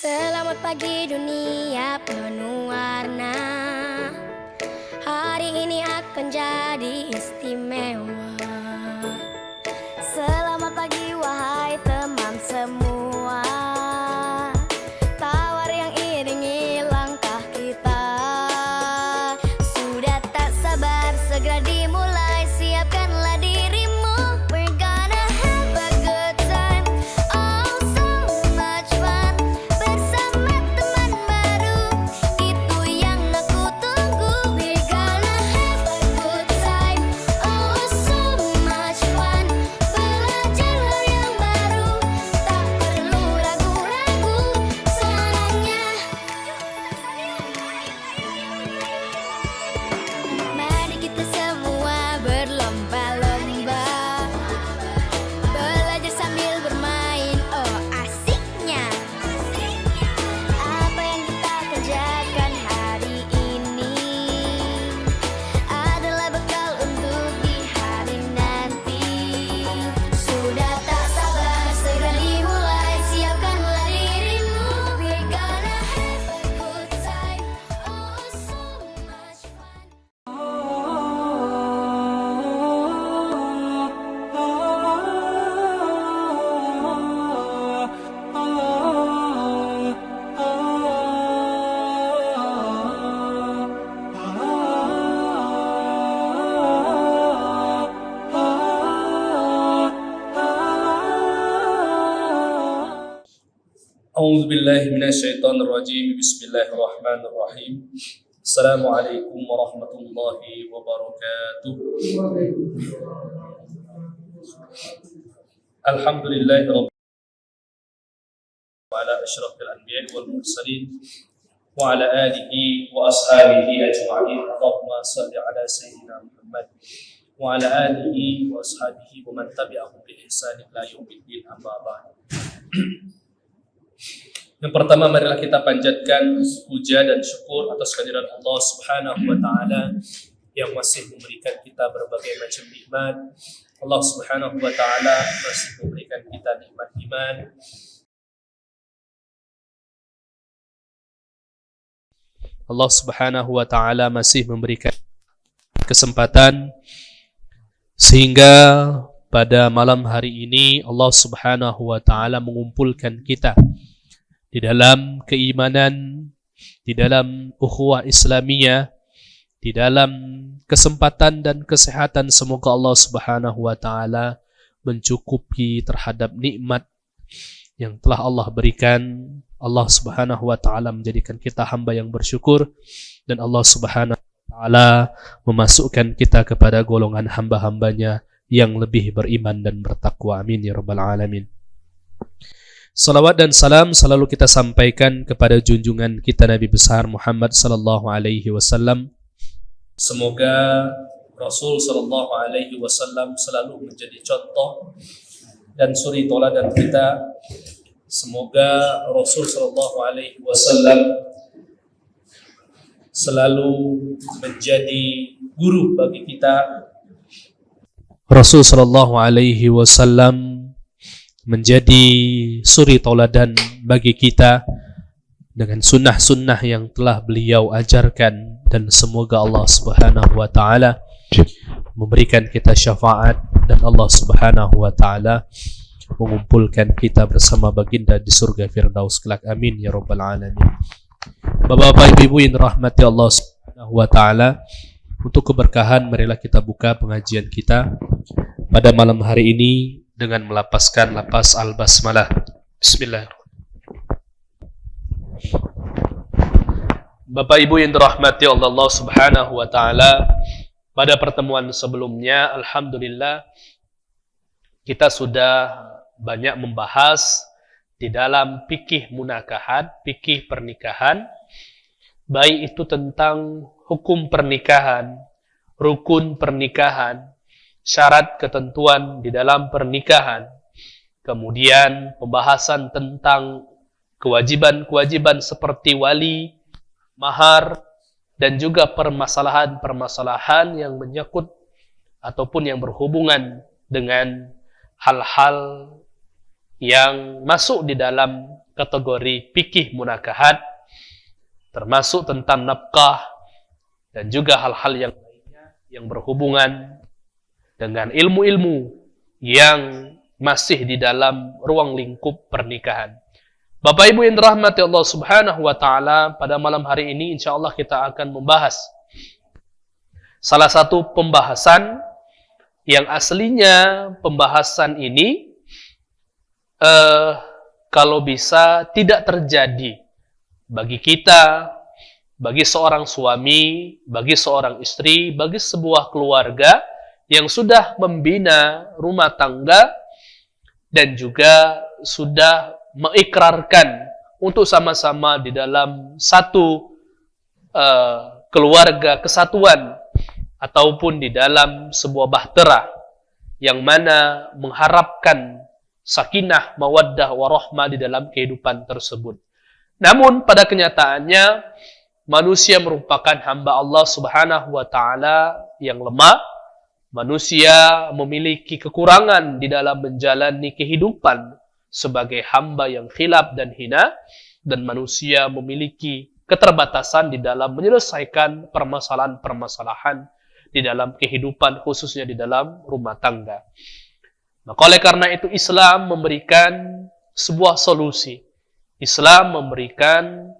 Selamat pagi dunia penuh warna. Hari ini akan jadi istimewa. Selamat pagi wahai teman semua. Tawar yang iringi langkah kita. Sudah tak sabar segera dimulai. Siapkanlah dirimu. We're gonna have a good time. Oh so much fun. Bersama teman baru. Itu yang aku tunggu. We're gonna have a good time. Oh so much fun. Belajar hal yang baru. Tak perlu ragu-ragu. Senangnya. Mari kita semua berlomba-lomba. Belajar sambil bermain, oh asiknya. Apa yang kita kerjakan hari ini adalah bekal untuk di hari nanti. Sudah tak sabar segera dimulai. Siapkanlah dirimu. We're gonna have a good time. Oh so much fun. أعوذ بالله من الشيطان الرجيم بسم الله الرحمن الرحيم السلام عليكم ورحمة الله وبركاته الحمد لله رب وعلى أشرف الأنبياء والمرسلين وعلى آله وأصحابه أجمعين اللهم صل على سيدنا محمد وعلى آله وأصحابه ومن تبعهم بإحسان إلى يوم الدين أما بعد. Yang pertama, marilah kita panjatkan puja dan syukur atas kehadiran Allah Subhanahu wa taala yang masih memberikan kita berbagai macam nikmat. Allah Subhanahu wa taala masih memberikan kita nikmat iman. Allah Subhanahu wa taala masih memberikan kesempatan sehingga pada malam hari ini Allah Subhanahu wa taala mengumpulkan kita di dalam keimanan, di dalam ukhuwah Islamiyah, di dalam kesempatan dan kesehatan. Semoga Allah Subhanahu wa taala mencukupi terhadap nikmat yang telah Allah berikan. Allah Subhanahu wa taala menjadikan kita hamba yang bersyukur, dan Allah Subhanahu wa taala memasukkan kita kepada golongan hamba-hambanya yang lebih beriman dan bertakwa. Amin ya rabbal alamin. Salawat dan salam selalu kita sampaikan kepada junjungan kita Nabi besar Muhammad sallallahu alaihi wasallam. Semoga Rasul sallallahu alaihi wasallam selalu menjadi contoh dan suri tauladan kita. Semoga Rasul sallallahu alaihi wasallam selalu menjadi guru bagi kita. Rasul sallallahu alaihi wasallam menjadi suri tauladan bagi kita dengan sunnah-sunnah yang telah beliau ajarkan, dan semoga Allah Subhanahu wa taala memberikan kita syafaat dan Allah Subhanahu wa taala mengumpulkan kita bersama baginda di surga Firdaus kelak. Amin ya rabbal alamin. Bapak-bapak, ibu-ibu yang dirahmati Allah Subhanahu wa taala, untuk keberkahan marilah kita buka pengajian kita pada malam hari ini dengan melapaskan lapas al-basmalah. Bismillah. Bapak Ibu yang dirahmati Allah Subhanahu wa taala, pada pertemuan sebelumnya alhamdulillah kita sudah banyak membahas di dalam fikih munakahat, fikih pernikahan, baik itu tentang hukum pernikahan, rukun pernikahan, syarat ketentuan di dalam pernikahan, kemudian pembahasan tentang kewajiban-kewajiban seperti wali, mahar, dan juga permasalahan-permasalahan yang menyangkut ataupun yang berhubungan dengan hal-hal yang masuk di dalam kategori fikih munakahat, termasuk tentang nafkah dan juga hal-hal yang lainnya yang berhubungan dengan ilmu-ilmu yang masih di dalam ruang lingkup pernikahan. Bapak Ibu yang dirahmati Allah Subhanahu wa taala, pada malam hari ini insyaallah kita akan membahas salah satu pembahasan yang aslinya pembahasan ini kalau bisa tidak terjadi bagi kita, bagi seorang suami, bagi seorang istri, bagi sebuah keluarga yang sudah membina rumah tangga dan juga sudah mengikrarkan untuk sama-sama di dalam satu keluarga kesatuan ataupun di dalam sebuah bahtera yang mana mengharapkan sakinah, mawaddah, warahmah di dalam kehidupan tersebut. Namun pada kenyataannya manusia merupakan hamba Allah Subhanahu wa taala yang lemah. Manusia memiliki kekurangan di dalam menjalani kehidupan sebagai hamba yang khilaf dan hina, dan manusia memiliki keterbatasan di dalam menyelesaikan permasalahan-permasalahan di dalam kehidupan, khususnya di dalam rumah tangga. Maka oleh karena itu Islam memberikan sebuah solusi. Islam memberikan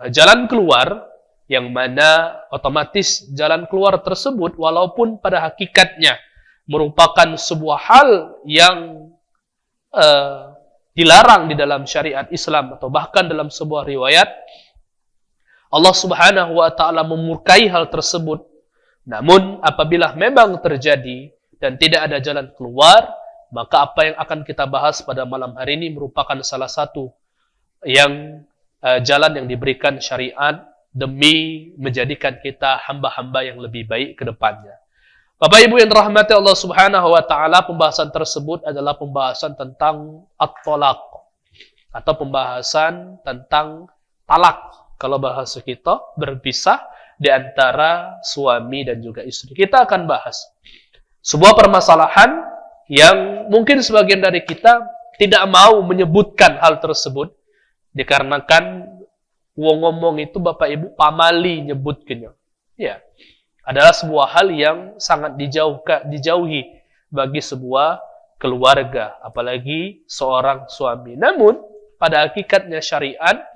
jalan keluar yang mana otomatis jalan keluar tersebut walaupun pada hakikatnya merupakan sebuah hal yang dilarang di dalam syariat Islam atau bahkan dalam sebuah riwayat Allah Subhanahu wa taala memurkai hal tersebut. Namun apabila memang terjadi dan tidak ada jalan keluar, maka apa yang akan kita bahas pada malam hari ini merupakan salah satu yang jalan yang diberikan syariat demi menjadikan kita hamba-hamba yang lebih baik ke depannya. Bapak Ibu yang dirahmati Allah Subhanahu wa taala, pembahasan tersebut adalah pembahasan tentang at-talaq atau pembahasan tentang talak. Kalau bahasa kita berpisah di antara suami dan juga istri. Kita akan bahas sebuah permasalahan yang mungkin sebagian dari kita tidak mau menyebutkan hal tersebut dikarenakan wong ngomong itu Bapak Ibu pamali nyebutkannya. Ya, adalah sebuah hal yang sangat dijauhi bagi sebuah keluarga, apalagi seorang suami. Namun pada hakikatnya syariat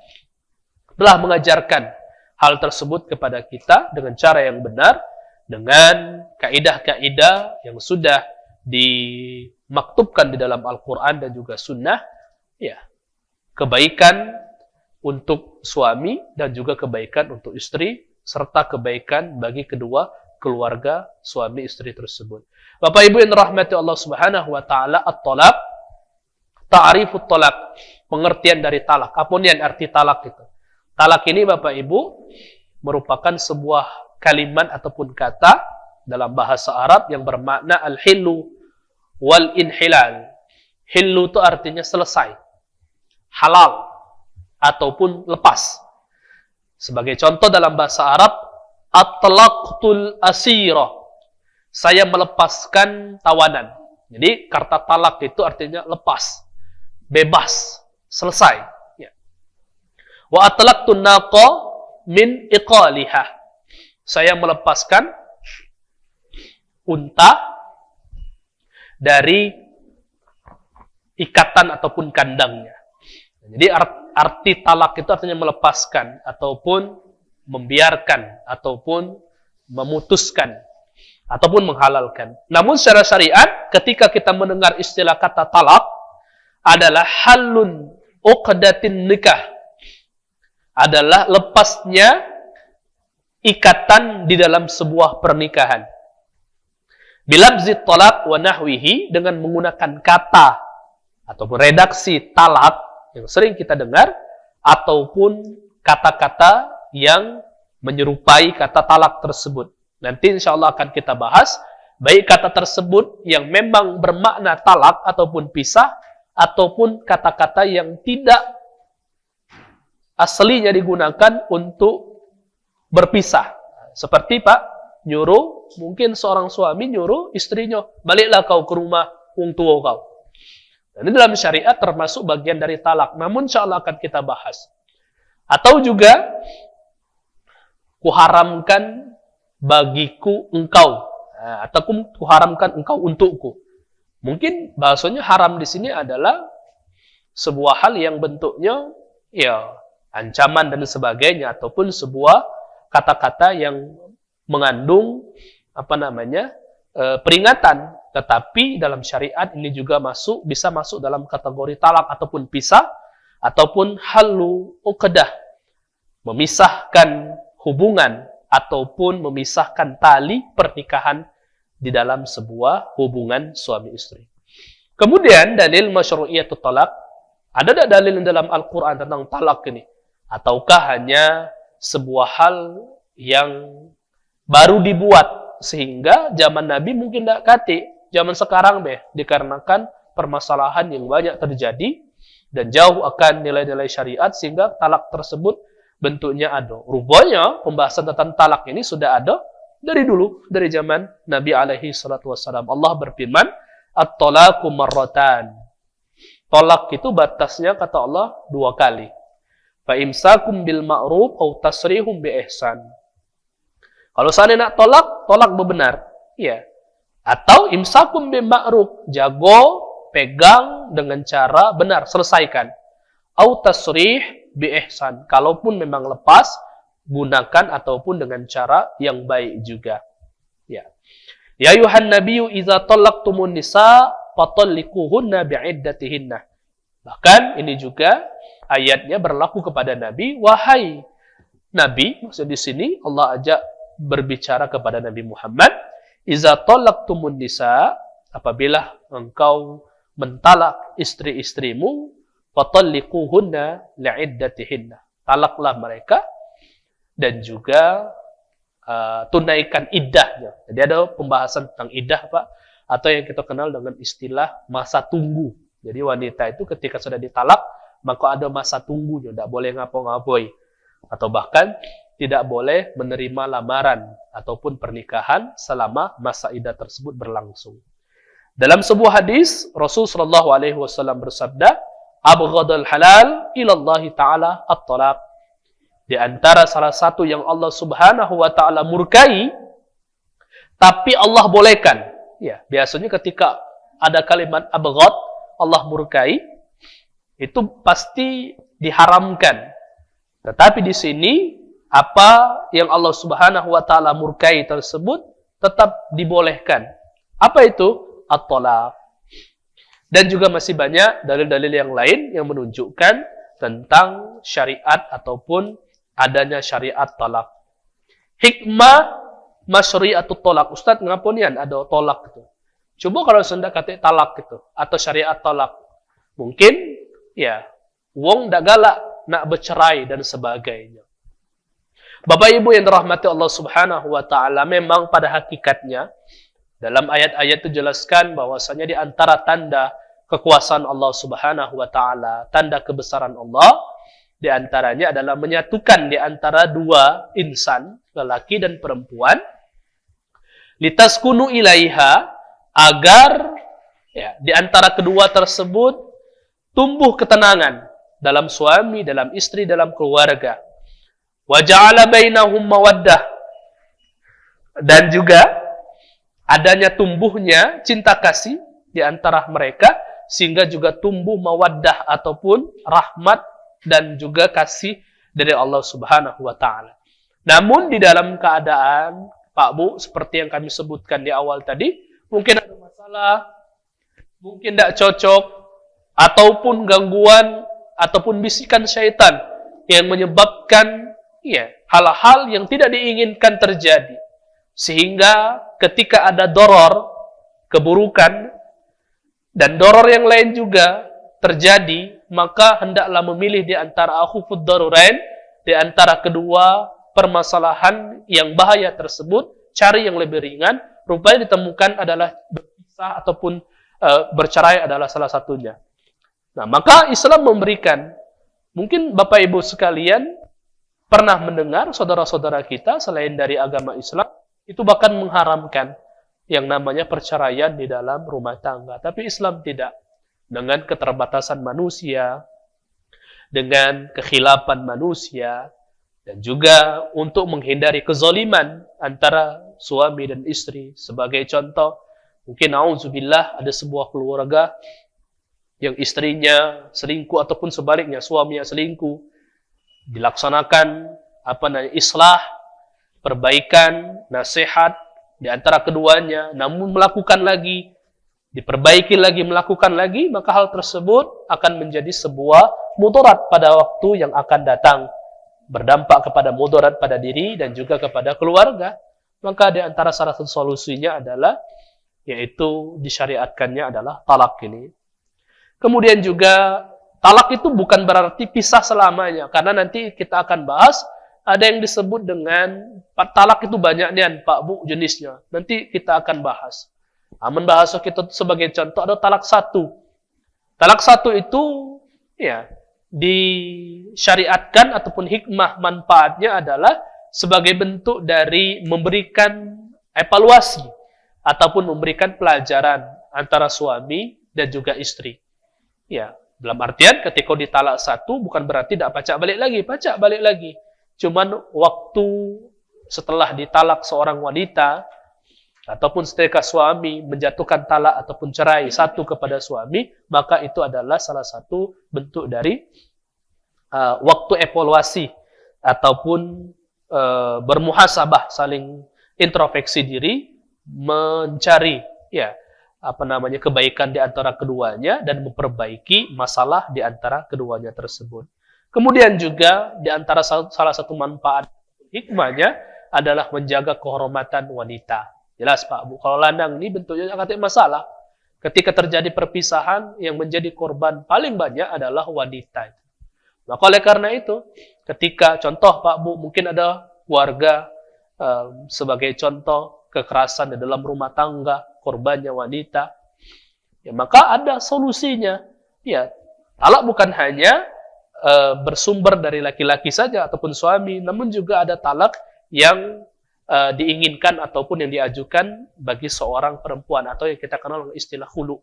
telah mengajarkan hal tersebut kepada kita dengan cara yang benar, dengan kaidah-kaidah yang sudah dimaktubkan di dalam Al-Quran dan juga Sunnah, ya, kebaikan untuk suami dan juga kebaikan untuk istri, serta kebaikan bagi kedua keluarga suami istri tersebut. Bapak Ibu yang dirahmati Allah Subhanahu wa taala, at-talaq, ta'rifut talaq, pengertian dari talak. Apa yang arti talak itu? Talak ini Bapak Ibu merupakan sebuah kalimat ataupun kata dalam bahasa Arab yang bermakna al-hillu wal inhilal. Hillu itu artinya selesai, halal, ataupun lepas. Sebagai contoh dalam bahasa Arab, at-talaqtul asira, saya melepaskan tawanan. Jadi kata talak itu artinya lepas, bebas, selesai. Ya. Wa atlaqtun naqa min iqaliha, saya melepaskan unta dari ikatan ataupun kandangnya. Jadi arti talak itu artinya melepaskan ataupun membiarkan ataupun memutuskan ataupun menghalalkan. Namun secara syariat ketika kita mendengar istilah kata talak adalah halun uqdatin nikah, adalah lepasnya ikatan di dalam sebuah pernikahan. Bilabzi talak wa nahwihi, dengan menggunakan kata ataupun redaksi talak yang sering kita dengar ataupun kata-kata yang menyerupai kata talak tersebut. Nanti insya Allah akan kita bahas baik kata tersebut yang memang bermakna talak ataupun pisah, ataupun kata-kata yang tidak aslinya digunakan untuk berpisah. Seperti Pak nyuruh, mungkin seorang suami nyuruh istrinya, baliklah kau ke rumah wong tua kau. Ini dalam syariat termasuk bagian dari talak. Namun insya Allah akan kita bahas. Atau juga kuharamkan bagiku engkau. Ataupun kuharamkan engkau untukku. Mungkin bahasanya haram di sini adalah sebuah hal yang bentuknya ya ancaman dan sebagainya, ataupun sebuah kata-kata yang mengandung peringatan. Tetapi dalam syariat ini juga bisa masuk dalam kategori talak ataupun pisah, ataupun halu uqdah, memisahkan hubungan ataupun memisahkan tali pernikahan di dalam sebuah hubungan suami istri. Kemudian dalil masyru'iyatut talak, ada tak dalil dalam Al-Quran tentang talak ini? Ataukah hanya sebuah hal yang baru dibuat sehingga zaman Nabi mungkin tidak kate, zaman sekarang dikarenakan permasalahan yang banyak terjadi dan jauh akan nilai-nilai syariat sehingga talak tersebut bentuknya ada. Rupanya pembahasan tentang talak ini sudah ada dari dulu, dari zaman Nabi alaihi salatu wassalam. Allah berfirman, at-talaqu marratan. Talak itu batasnya kata Allah 2 kali. Fa imsakum bil ma'ruf aw tasrihum bi ihsan. Kalau seandainya nak tolak benar. Ya. Atau imsakum bil ma'ruf, jago, pegang dengan cara benar, selesaikan. Aw tasrih bi ihsan. Kalaupun memang lepas, gunakan ataupun dengan cara yang baik juga. Ya. Ya ayuhan nabiyyu idza talaqtumun nisa fatalliquhunna bi'iddatihinna. Bahkan ini juga ayatnya berlaku kepada Nabi, wahai Nabi, maksud di sini Allah ajak berbicara kepada Nabi Muhammad, idza talaqtumun nisa, apabila engkau mentalak istri-istrimu, fatalliquhunna li'iddatihinna. Talaklah mereka dan juga tunaikan iddahnya. Jadi ada pembahasan tentang iddah, Pak, atau yang kita kenal dengan istilah masa tunggu. Jadi wanita itu ketika sudah ditalak, maka ada masa tunggunya, tidak boleh ngapa-ngapoi. Atau bahkan tidak boleh menerima lamaran ataupun pernikahan selama masa iddah tersebut berlangsung. Dalam sebuah hadis, Rasul sallallahu alaihi wasallam bersabda, "Abghadul halal ila Allah taala at-talaq." Di antara salah satu yang Allah Subhanahu wa taala murkai tapi Allah bolehkan. Ya, biasanya ketika ada kalimat abghad, Allah murkai, itu pasti diharamkan. Tetapi di sini apa yang Allah Subhanahu wa taala murkai tersebut tetap dibolehkan. Apa itu? At-talaq. Dan juga masih banyak dalil-dalil yang lain yang menunjukkan tentang syariat ataupun adanya syariat talak. Hikmah masyri'atut talak. Ustaz, ngapunian ada talak itu? Coba kalau Anda kata talak itu atau syariat talak. Mungkin ya, wong ndak galak nak bercerai dan sebagainya. Bapak Ibu yang dirahmati Allah Subhanahu wa taala, memang pada hakikatnya dalam ayat-ayat itu jelaskan bahwasanya di antara tanda kekuasaan Allah Subhanahu wa taala, tanda kebesaran Allah, di antaranya adalah menyatukan di antara dua insan, lelaki dan perempuan, litaskunu ilaiha, agar ya, di antara kedua tersebut tumbuh ketenangan dalam suami, dalam istri, dalam keluarga. Wa ja'ala bainahum mawaddah, dan juga adanya tumbuhnya cinta kasih di antara mereka, sehingga juga tumbuh mawaddah ataupun rahmat dan juga kasih dari Allah Subhanahu wa taala. Namun di dalam keadaan, Pak Bu, seperti yang kami sebutkan di awal tadi, mungkin ada masalah, mungkin tidak cocok, ataupun gangguan, ataupun bisikan syaitan yang menyebabkan ya, hal-hal yang tidak diinginkan terjadi. Sehingga ketika ada doror, keburukan, dan doror yang lain juga terjadi, maka hendaklah memilih di antara akhufud darurain, di antara kedua permasalahan yang bahaya tersebut, cari yang lebih ringan. Rupanya ditemukan adalah berpisah ataupun bercerai adalah salah satunya. Nah, maka Islam memberikan, mungkin Bapak Ibu sekalian pernah mendengar saudara-saudara kita selain dari agama Islam itu bahkan mengharamkan yang namanya perceraian di dalam rumah tangga. Tapi Islam tidak. dengan keterbatasan manusia, dengan kekhilafan manusia, dan juga untuk menghindari kezaliman antara suami dan istri. Sebagai contoh, mungkin auzubillah ada sebuah keluarga yang istrinya selingkuh ataupun sebaliknya suaminya selingkuh, dilaksanakan islah, perbaikan, nasihat di antara keduanya, namun melakukan lagi, diperbaiki lagi, melakukan lagi, maka hal tersebut akan menjadi sebuah mudarat pada waktu yang akan datang, berdampak kepada mudarat pada diri dan juga kepada keluarga. Maka di antara salah satu solusinya adalah, yaitu disyariatkannya adalah talak ini. Kemudian juga talak itu bukan berarti pisah selamanya, karena nanti kita akan bahas ada yang disebut dengan talak itu banyak nih Pak Bu jenisnya. Nanti kita akan bahas. Aman bahasa kita sebagai contoh ada talak satu. Talak satu itu ya disyariatkan ataupun hikmah manfaatnya adalah sebagai bentuk dari memberikan evaluasi ataupun memberikan pelajaran antara suami dan juga istri. Ya, dalam artian ketika ditalak satu bukan berarti tidak pacak balik lagi. Cuman waktu setelah ditalak seorang wanita ataupun setelah suami menjatuhkan talak ataupun cerai satu kepada suami, maka itu adalah salah satu bentuk dari waktu evaluasi ataupun bermuhasabah, saling introspeksi diri, mencari kebaikan di antara keduanya dan memperbaiki masalah di antara keduanya tersebut. Kemudian juga di antara salah satu manfaat hikmahnya adalah menjaga kehormatan wanita. Jelas Pak Bu, kalau lanang ini bentuknya agak masalah. Ketika terjadi perpisahan, yang menjadi korban paling banyak adalah wanita. Maka oleh karena itu, ketika contoh Pak Bu, mungkin ada keluarga sebagai contoh kekerasan di dalam rumah tangga, korbannya wanita, ya maka ada solusinya. Ya, talak bukan hanya bersumber dari laki-laki saja ataupun suami, namun juga ada talak yang diinginkan ataupun yang diajukan bagi seorang perempuan atau yang kita kenal dengan istilah khulu.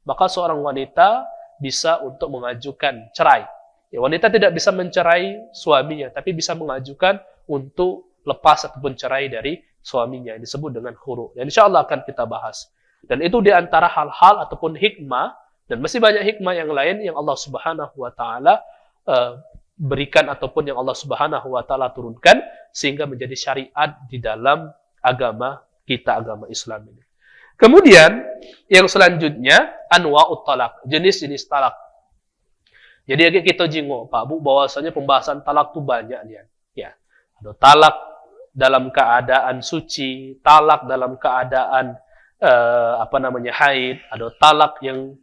Maka seorang wanita bisa untuk mengajukan cerai. Ya, wanita tidak bisa mencerai suaminya, tapi bisa mengajukan untuk lepas ataupun cerai dari suaminya, yang disebut dengan khulu. Dan insya Allah akan kita bahas. Dan itu di antara hal-hal ataupun hikmah, dan masih banyak hikmah yang lain yang Allah Subhanahu wa Ta'ala berikan ataupun yang Allah Subhanahu wa Ta'ala turunkan sehingga menjadi syariat di dalam agama kita, agama Islam ini. Kemudian yang selanjutnya anwa'ut talak, jenis-jenis talak. Jadi kita jingok Pak Bu bahwasanya pembahasan talak itu banyak dia. Ya. Ada talak dalam keadaan suci, talak dalam keadaan haid, ada talak yang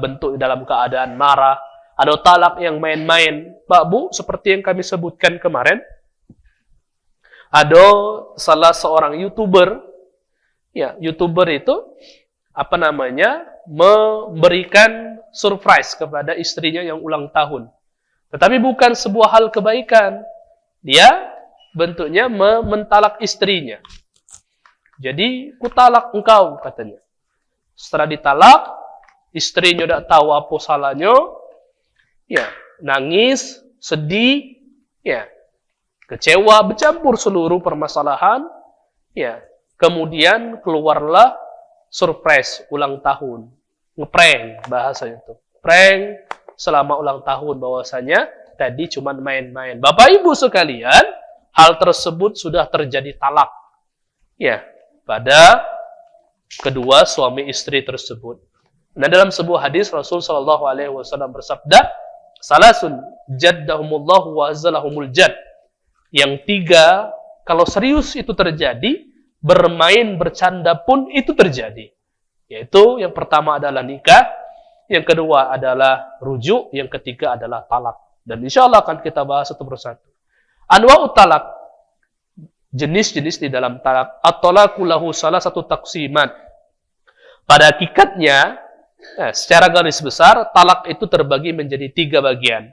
bentuk dalam keadaan marah, ada talak yang main-main. Pak Bu, seperti yang kami sebutkan kemarin, ada salah seorang YouTuber, ya, YouTuber itu memberikan surprise kepada istrinya yang ulang tahun. Tetapi bukan sebuah hal kebaikan. Dia bentuknya mentalak istrinya. Jadi, kutalak engkau, katanya. Setelah ditalak, istrinya tidak tahu apa salahnya, ya, nangis, sedih, ya, kecewa, bercampur seluruh permasalahan, ya. Kemudian keluarlah surprise ulang tahun, ngeprank bahasanya itu. Prank selama ulang tahun bahwasanya tadi cuma main-main. Bapak Ibu sekalian, hal tersebut sudah terjadi talak, ya, pada kedua suami istri tersebut. Nah, dalam sebuah hadis Rasul Shallallahu Alaihi Wasallam bersabda, salasun jaddahumullahu wa azzalahumul jadd. Yang tiga, kalau serius itu terjadi, bermain bercanda pun itu terjadi. Yaitu yang pertama adalah nikah, yang kedua adalah rujuk, yang ketiga adalah talak. Dan insya Allah akan kita bahas satu persatu. Anwa'ut talak, jenis-jenis di dalam talak. At-talaku lahu salah satu taksiman. Pada hakikatnya, secara garis besar, talak itu terbagi menjadi tiga bagian.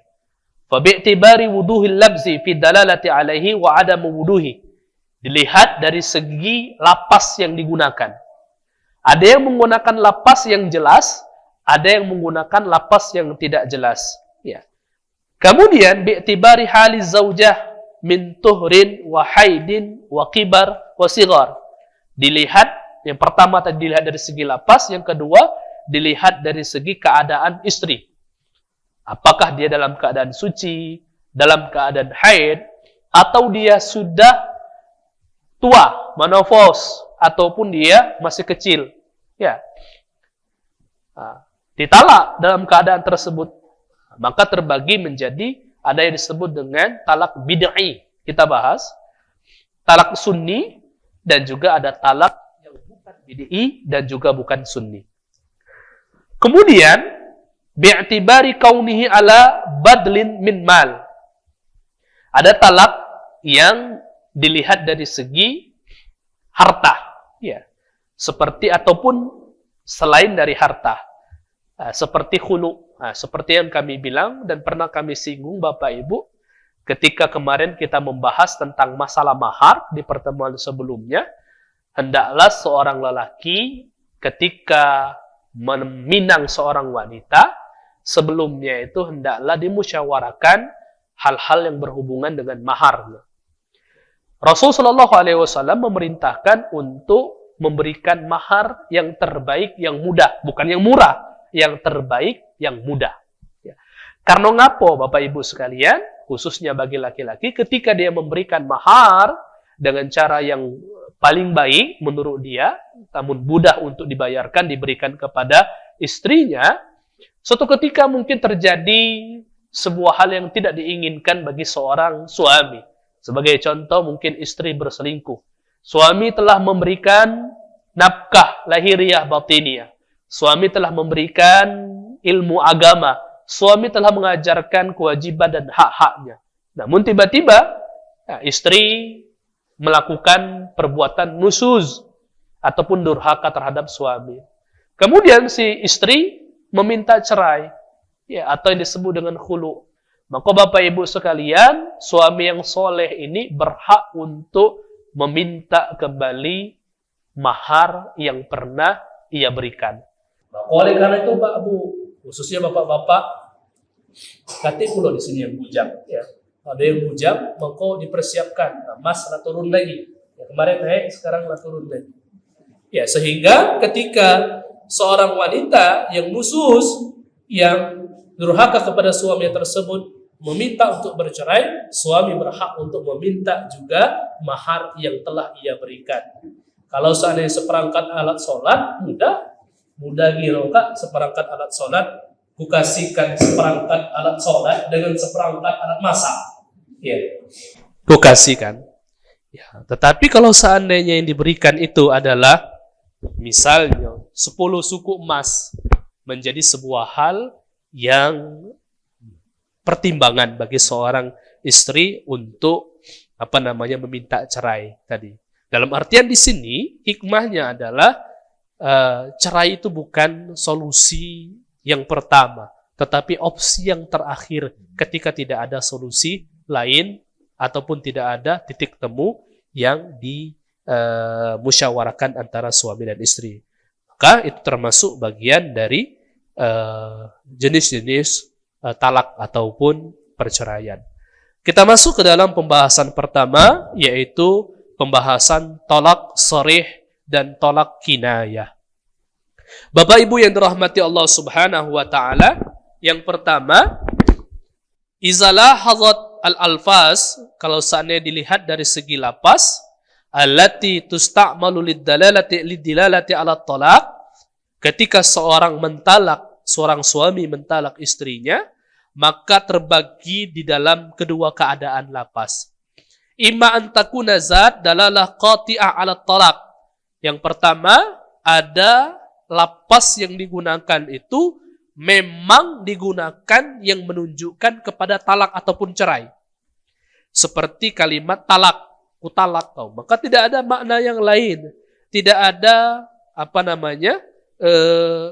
Fabi'tibari wuduhil labzi fi dalalati alaihi wa adamu wuduhi. Dilihat dari segi lapas yang digunakan. Ada yang menggunakan lapas yang jelas, Ada yang menggunakan lapas yang tidak jelas. Ya. Kemudian bi'tibari hali zaujah min tuhrin wa haidin wa kibar wa sigar. Dilihat, yang pertama tadi dilihat dari segi lapas, yang kedua dilihat dari segi keadaan istri. Apakah dia dalam keadaan suci, dalam keadaan haid, atau dia sudah tua, menopause, ataupun dia masih kecil. Ya. Ditalak dalam keadaan tersebut, maka terbagi menjadi ada yang disebut dengan talak bid'i, kita bahas, talak sunni, dan juga ada talak yang bukan bid'i dan juga bukan sunni. Kemudian bi'tibari kaunihi ala badlin min mal. Ada talak yang dilihat dari segi harta, ya. Seperti ataupun selain dari harta. Seperti khulu. Seperti yang kami bilang dan pernah kami singgung Bapak Ibu ketika kemarin kita membahas tentang masalah mahar di pertemuan sebelumnya. Hendaklah seorang lelaki ketika meminang seorang wanita, sebelumnya itu hendaklah dimusyawarakan hal-hal yang berhubungan dengan mahar. Rasulullah SAW memerintahkan untuk memberikan mahar yang terbaik, yang mudah, bukan yang murah, yang terbaik, yang mudah. Ya. Karena ngapo Bapak Ibu sekalian, khususnya bagi laki-laki, ketika dia memberikan mahar dengan cara yang paling baik menurut dia, namun mudah untuk dibayarkan, diberikan kepada istrinya, suatu ketika mungkin terjadi sebuah hal yang tidak diinginkan bagi seorang suami. Sebagai contoh, mungkin istri berselingkuh. Suami telah memberikan nafkah lahiriah batiniah. Suami telah memberikan ilmu agama. Suami telah mengajarkan kewajiban dan hak-haknya. Namun tiba-tiba istri melakukan perbuatan nusuz ataupun durhaka terhadap suami. Kemudian si istri meminta cerai, ya, atau yang disebut dengan khulu. Maka Bapak Ibu sekalian, suami yang soleh ini berhak untuk meminta kembali mahar yang pernah ia berikan. Oleh karena itu Pak Bu, khususnya bapak-bapak, kati pulau di sini yang bujang, ya. Ada yang bujang, maka dipersiapkan. Nah, mas lah turun lagi. Ya, kemarin naik, sekarang lah turun lagi. Ya, sehingga ketika seorang wanita yang musus, yang durhaka kepada suami tersebut, meminta untuk bercerai, suami berhak untuk meminta juga mahar yang telah ia berikan. Kalau seandainya seperangkat alat sholat, mudah giroka seperangkat alat sholat, kukasihkan seperangkat alat sholat dengan seperangkat alat masak. Ya, kukasihkan. Ya, tetapi kalau seandainya yang diberikan itu adalah misalnya 10 suku emas, menjadi sebuah hal yang pertimbangan bagi seorang istri untuk meminta cerai tadi. Dalam artian di sini hikmahnya adalah cerai itu bukan solusi yang pertama, tetapi opsi yang terakhir ketika tidak ada solusi lain ataupun tidak ada titik temu yang dimusyawarakan antara suami dan istri. Maka itu termasuk bagian dari jenis-jenis talak ataupun perceraian. Kita masuk ke dalam pembahasan pertama, yaitu pembahasan tolak sharih dan tolak kinayah. Bapak Ibu yang dirahmati Allah Subhanahu wa taala, yang pertama, izalah hazat al-alfaz, kalau seandainya dilihat dari segi lapas, allati tusta'malu lidilalati ala talaq, ketika seorang suami mentalak istrinya, maka terbagi di dalam kedua keadaan lapas. Imma an takuna zat dalalah qati'ah ala talaq. Yang pertama, ada lapas yang digunakan itu memang digunakan yang menunjukkan kepada talak ataupun cerai. Seperti kalimat talak, kutalak kau. Maka tidak ada makna yang lain. Tidak ada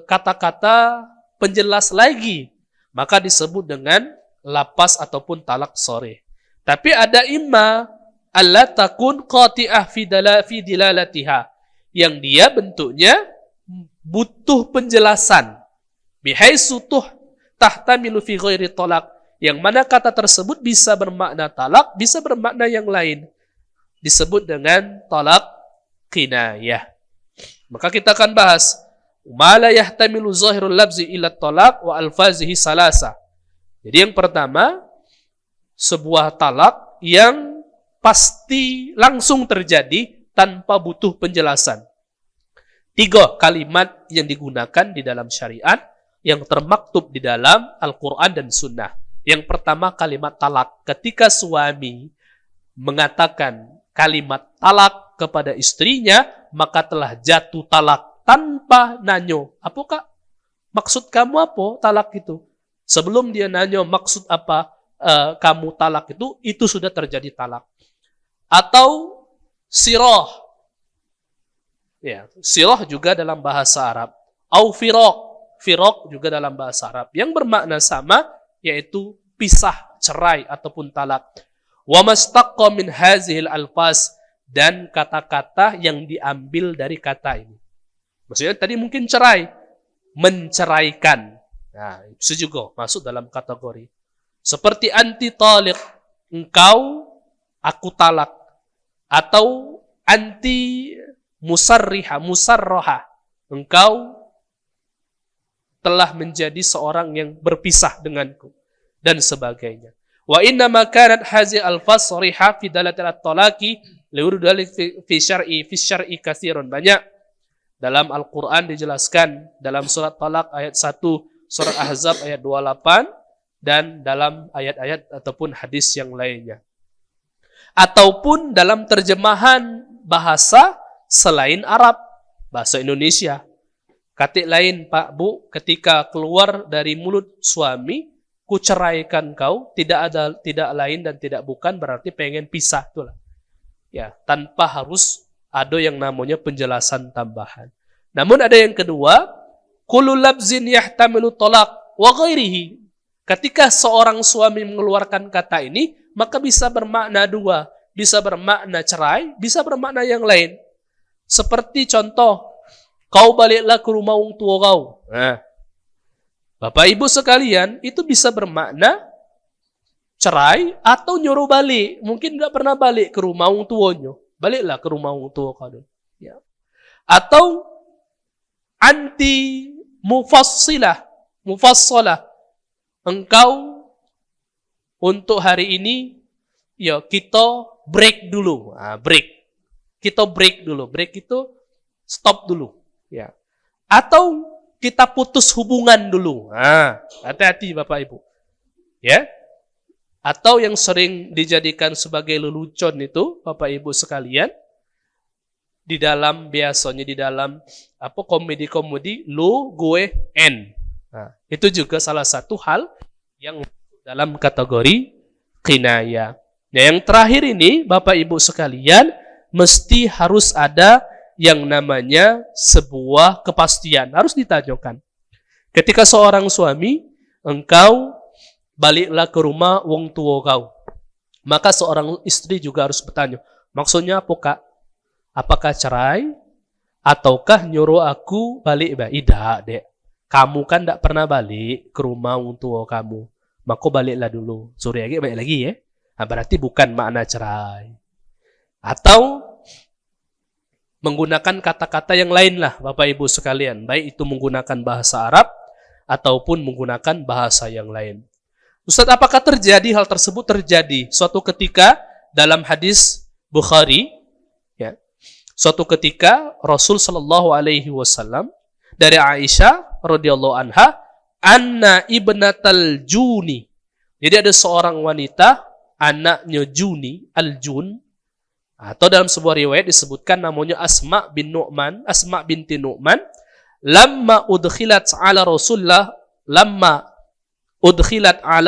kata-kata penjelas lagi. Maka disebut dengan lapas ataupun talak sharih. Tapi ada imma alla takun qati'ah fi dilalatiha, yang dia bentuknya butuh penjelasan. Bihaitsu tahtamilu fi ghairi talaq, yang mana kata tersebut bisa bermakna talak, bisa bermakna yang lain. Disebut dengan talak kinayah. Maka kita akan bahas ma la yahtamilu zahirul lafzi illa talaq wa alfazihi salasa. Jadi yang pertama, sebuah talak yang pasti langsung terjadi tanpa butuh penjelasan. 3 kalimat yang digunakan di dalam syariat yang termaktub di dalam Al-Quran dan Sunnah. Yang pertama kalimat talak. Ketika suami mengatakan kalimat talak kepada istrinya, maka telah jatuh talak tanpa nanyo. Apakah maksud kamu apa talak itu? Sebelum dia nanyo maksud apa kamu talak itu sudah terjadi talak. Atau sirah. Ya, sirah juga dalam bahasa Arab. Au firaq. Firaq juga dalam bahasa Arab. Yang bermakna sama, yaitu pisah, cerai, ataupun talak. Wa mastaqqa min hazihil alfaz, dan kata-kata yang diambil dari kata ini. Maksudnya tadi mungkin cerai, menceraikan. Nah, itu juga masuk dalam kategori. Seperti anti taliq, engkau, aku talak. Atau anti musarriha, musarroha, engkau telah menjadi seorang yang berpisah denganku, dan sebagainya. Wa inna ma kanat hazi alfaz sariha fi dalatil at-talaqi liwurud dalik fi syar'i katsirun. Banyak dalam Al-Qur'an dijelaskan dalam surat Talaq ayat 1, surat Ahzab ayat 28, dan dalam ayat-ayat ataupun hadis yang lainnya. Ataupun dalam terjemahan bahasa selain Arab, bahasa Indonesia. Katik lain, Pak, Bu, ketika keluar dari mulut suami, ku ceraikan kau, tidak lain dan tidak bukan berarti pengen pisah itulah. Ya, tanpa harus ada yang namanya penjelasan tambahan. Namun ada yang kedua, kullu labzin yahtamilu talaq wa ghairihi. Ketika seorang suami mengeluarkan kata ini, maka bisa bermakna dua, bisa bermakna cerai, bisa bermakna yang lain. Seperti contoh, kau baliklah ke rumah orang tua kau. Nah, Bapak Ibu sekalian, itu bisa bermakna cerai atau nyuruh balik. Mungkin tidak pernah balik ke rumah orang tuanya. Baliklah ke rumah orang tua kau. Ya. Atau anti mufassalah. Engkau untuk hari ini, ya kita break dulu. Nah, break. Kita break dulu. Break itu stop dulu. Ya. Atau kita putus hubungan dulu. Nah, hati-hati Bapak Ibu. Ya. Atau yang sering dijadikan sebagai lelucon itu, Bapak Ibu sekalian, di dalam biasanya di dalam komedi-komedi lu, gue, en. Nah, itu juga salah satu hal yang dalam kategori kinayah. Nah, yang terakhir ini, Bapak Ibu sekalian, mesti harus ada yang namanya sebuah kepastian. Harus ditanyakan. Ketika seorang suami, engkau baliklah ke rumah wong tua kau. Maka seorang istri juga harus bertanya, maksudnya apa Kak? Apakah cerai? Ataukah nyuruh aku balik? Tidak, Dek. Kamu kan tidak pernah balik ke rumah wong tua kamu. Maka baliklah dulu. Sore lagi, balik lagi ya. Nah, berarti bukan makna cerai. Atau menggunakan kata-kata yang lain lah Bapak Ibu sekalian. Baik itu menggunakan bahasa Arab ataupun menggunakan bahasa yang lain. Ustaz, apakah terjadi hal tersebut? Terjadi. Suatu ketika dalam hadis Bukhari, ya, suatu ketika Rasul Shallallahu Alaihi Wasallam dari Aisyah radhiyallahu anha, anna ibnatal Juni. Jadi ada seorang wanita, anaknya Juni, Al-Jun, atau dalam sebuah riwayat disebutkan namanya Asma binti Nu'man, lamma udkhilat ala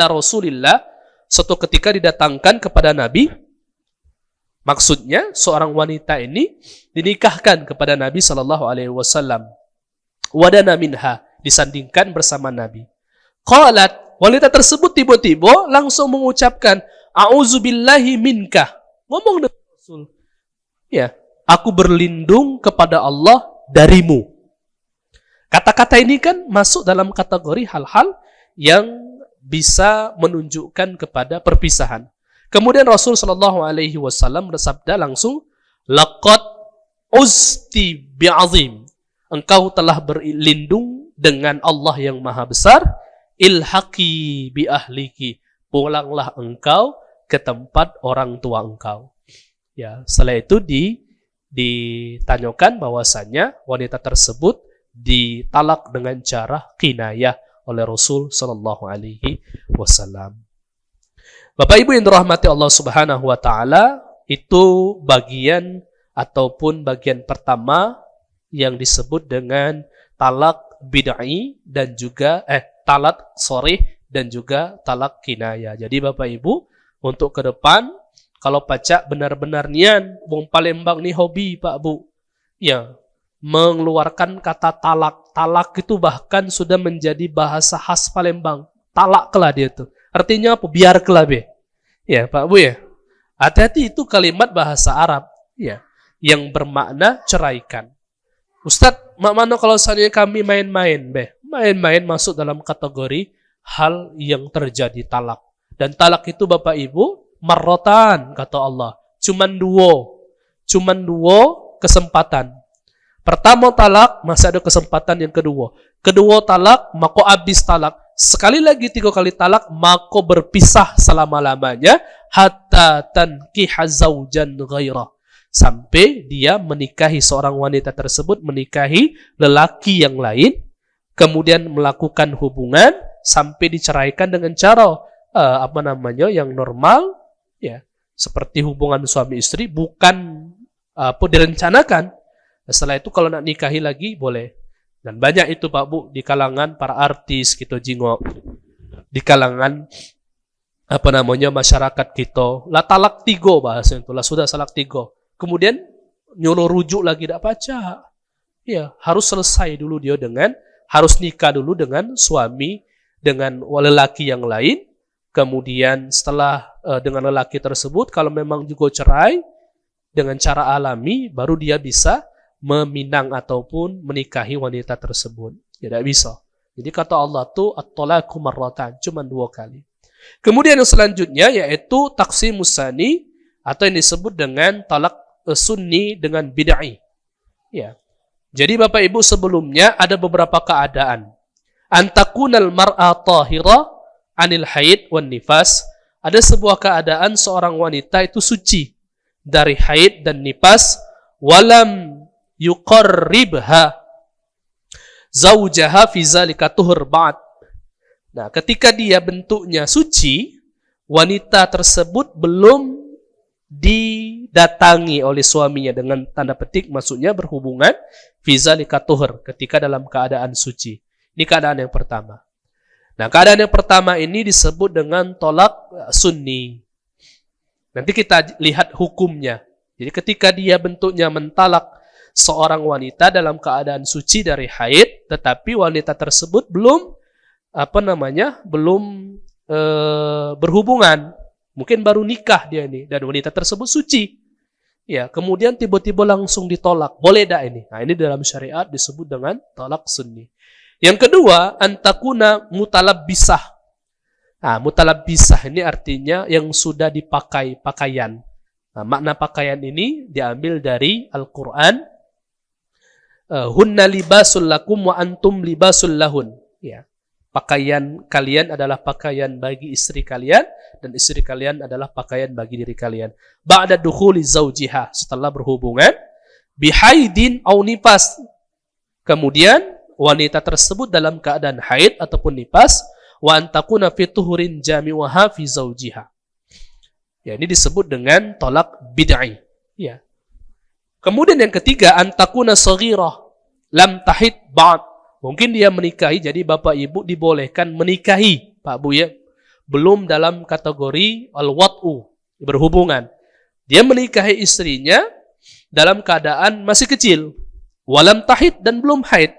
Rasulillah, suatu ketika didatangkan kepada Nabi. Maksudnya seorang wanita ini dinikahkan kepada Nabi sallallahu alaihi wasallam. Wadana minha, disandingkan bersama Nabi. Qalat, wanita tersebut tiba-tiba langsung mengucapkan a'udzubillahi minka. Ngomong dengan Rasul, ya, aku berlindung kepada Allah darimu. Kata-kata ini kan masuk dalam kategori hal-hal yang bisa menunjukkan kepada perpisahan. Kemudian Rasul Shallallahu Alaihi Wasallam bersabda langsung, laqad uzti bi'azim. Engkau telah berlindung dengan Allah yang maha besar. Ilhaqi bi ahliki. Pulanglah engkau ke tempat orang tua engkau. Ya, setelah itu ditanyakan bahwasanya wanita tersebut ditalak dengan cara kinayah oleh Rasul Shallallahu Alaihi Wasallam. Bapak Ibu yang dirahmati Allah Subhanahu Wa Taala, itu bagian ataupun bagian pertama yang disebut dengan talak bid'ai dan juga talak sharih dan juga talak kinayah. Jadi Bapak Ibu, untuk ke depan kalau pacak benar-benar nian wong Palembang nih hobi Pak Bu, ya, mengeluarkan kata talak. Talak itu bahkan sudah menjadi bahasa khas Palembang. Talak kelah dia itu. Artinya apa? Biar kelah be. Ya Pak Bu ya. Hati-hati, itu kalimat bahasa Arab ya yang bermakna ceraikan. Ustadz, mana kalau seandainya kami main-main be? Main-main masuk dalam kategori hal yang terjadi talak. Dan talak itu Bapak Ibu marrotan kata Allah. Cuman dua kesempatan. Pertama talak, masih ada kesempatan yang kedua. Kedua talak, maka habis talak. Sekali lagi 3 kali talak, maka berpisah selama-lamanya hatta tankiha zaujan ghairah. Sampai dia menikahi seorang wanita tersebut, menikahi lelaki yang lain, kemudian melakukan hubungan sampai diceraikan dengan cara yang normal, ya, seperti hubungan suami istri, bukan direncanakan. Setelah itu kalau nak nikahi lagi boleh. Dan banyak itu Pak Bu di kalangan para artis kita jingok, di kalangan masyarakat kita. Lah talak 3 bahasa itu, lah sudah talak 3. Kemudian nyuruh rujuk lagi tidak baca. Ya, harus selesai dulu dia harus nikah dulu dengan suami, dengan lelaki yang lain. Kemudian setelah dengan lelaki tersebut, kalau memang juga cerai, dengan cara alami, baru dia bisa meminang ataupun menikahi wanita tersebut. Tidak bisa. Jadi kata Allah tuh at-talaqu marratan, cuma 2 kali. Kemudian yang selanjutnya yaitu taqsimus tsani, atau yang disebut dengan talak sunni dengan bid'ah. Ya. Jadi Bapak Ibu, sebelumnya ada beberapa keadaan. Antakunal mar'a tahira anil haid wan nifas. Ada sebuah keadaan seorang wanita itu suci dari haid dan nifas, walam yuqarribha zaujaha fi zalika tuhur ba'd. Nah, ketika dia bentuknya suci, wanita tersebut belum didatangi oleh suaminya, dengan tanda petik maksudnya berhubungan fi zalika tuhur, ketika dalam keadaan suci. Ini keadaan yang pertama. Nah, keadaan yang pertama ini disebut dengan tolak sunni. Nanti kita lihat hukumnya. Jadi ketika dia bentuknya mentalak seorang wanita dalam keadaan suci dari haid, tetapi wanita tersebut belum berhubungan, mungkin baru nikah dia ini, dan wanita tersebut suci. Ya, kemudian tiba-tiba langsung ditolak. Boleh tak ini? Nah, ini dalam syariat disebut dengan talak sunni. Yang kedua, antakuna mutalabbisah. Nah, mutalabbisah ini artinya yang sudah dipakai pakaian. Nah, makna pakaian ini diambil dari Al-Quran. Hunna libasul lakum wa antum libasul lahun. Ya. Pakaian kalian adalah pakaian bagi istri kalian, dan istri kalian adalah pakaian bagi diri kalian. Ba'da dukhuli zawjiha, setelah berhubungan, bihaidin au nifas. Kemudian wanita tersebut dalam keadaan haid ataupun nifas, wa antakuna fi tuhurin jami'uha fi zawjiha. Ya, ini disebut dengan tolak bid'ah. Ya. Kemudian yang ketiga, antakuna saghirah lam tahid ba'd. Mungkin dia menikahi, jadi Bapak Ibu dibolehkan menikahi, Pak Bu ya, belum dalam kategori al-wat'u, berhubungan. Dia menikahi istrinya dalam keadaan masih kecil, walam tahid, dan belum haid.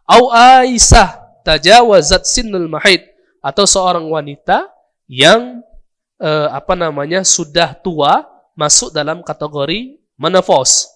Au aisah tajawazat sinnul mahid, atau seorang wanita yang sudah tua, masuk dalam kategori menopause.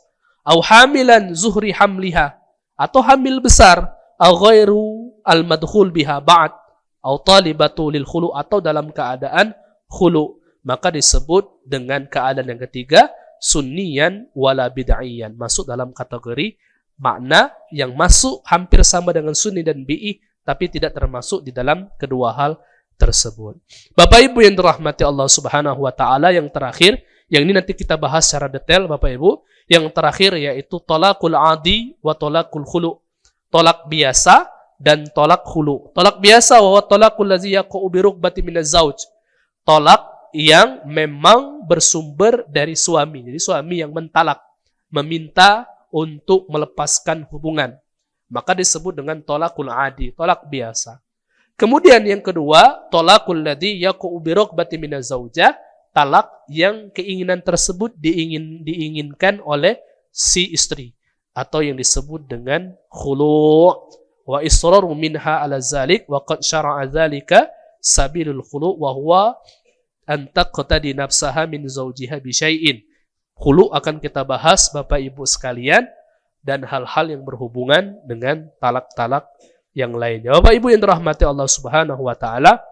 Au hamilan zuhri hamliha, atau hamil besar, au ghairu al-madkhul biha ba'd au talibatu lil khulu, atau dalam keadaan khulu, maka disebut dengan keadaan yang ketiga sunniyan wala bid'iyan, masuk dalam kategori makna yang masuk hampir sama dengan sunni dan bi'i, tapi tidak termasuk di dalam kedua hal tersebut. Bapak Ibu yang dirahmati Allah Subhanahu wa taala, yang terakhir, yang ini nanti kita bahas secara detail Bapak Ibu, yang terakhir yaitu tolakul adi wa tolakul khulu, tolak biasa dan tolak khulu. Tolak biasa wa tolakul ladzi yaqa'u bi rukbati minaz zauj, tolak yang memang bersumber dari suami. Jadi suami yang mentalak, meminta untuk melepaskan hubungan, maka disebut dengan tolakul adi, tolak biasa. Kemudian yang kedua, tolakul ladzi yaqa'u bi rukbati minaz zaujah, talak yang keinginan tersebut diinginkan oleh si istri, atau yang disebut dengan khulu'. Wa israru minha ala zalik wa qad syara'a dzalika sabilul khulu' wa huwa an taqtadi nafsaha min zawjiha bi syai'in. Khulu akan kita bahas Bapak Ibu sekalian, dan hal-hal yang berhubungan dengan talak-talak yang lainnya. Bapak Ibu yang dirahmati Allah Subhanahu wa taala,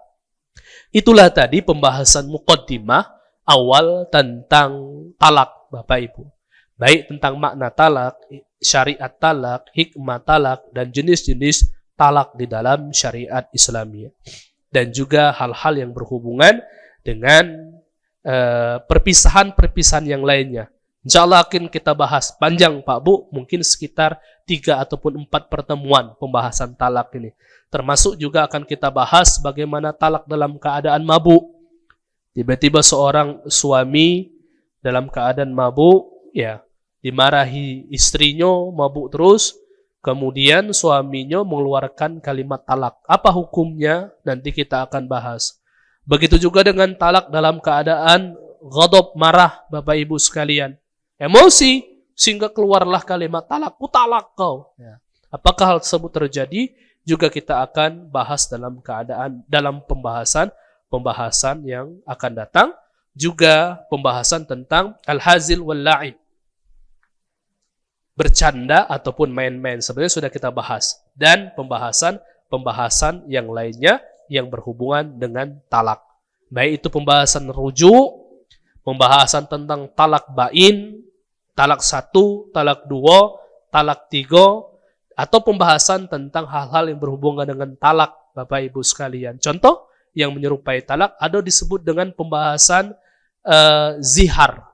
itulah tadi pembahasan muqaddimah awal tentang talak Bapak Ibu. Baik tentang makna talak, syariat talak, hikmah talak, dan jenis-jenis talak di dalam syariat Islamiyah. Dan juga hal-hal yang berhubungan dengan perpisahan-perpisahan yang lainnya. Insya Allah akan kita bahas panjang Pak Bu, mungkin sekitar 3 ataupun 4 pertemuan pembahasan talak ini. Termasuk juga akan kita bahas bagaimana talak dalam keadaan mabuk. Tiba-tiba seorang suami dalam keadaan mabuk, ya, dimarahi istrinya, mabuk terus, kemudian suaminya mengeluarkan kalimat talak. Apa hukumnya? Nanti kita akan bahas. Begitu juga dengan talak dalam keadaan ghadab, marah Bapak Ibu sekalian. Emosi, sehingga keluarlah kalimat talak, ku talak kau. Ya. Apakah hal tersebut terjadi? Juga kita akan bahas dalam pembahasan yang akan datang. Juga pembahasan tentang al-hazil wal-la'ib, bercanda ataupun main-main, sebenarnya sudah kita bahas. Dan pembahasan yang lainnya yang berhubungan dengan talak. Baik itu pembahasan rujuk, pembahasan tentang talak bain, talak 1, talak 2, talak 3, atau pembahasan tentang hal-hal yang berhubungan dengan talak Bapak Ibu sekalian. Contoh yang menyerupai talak ada disebut dengan pembahasan zihar.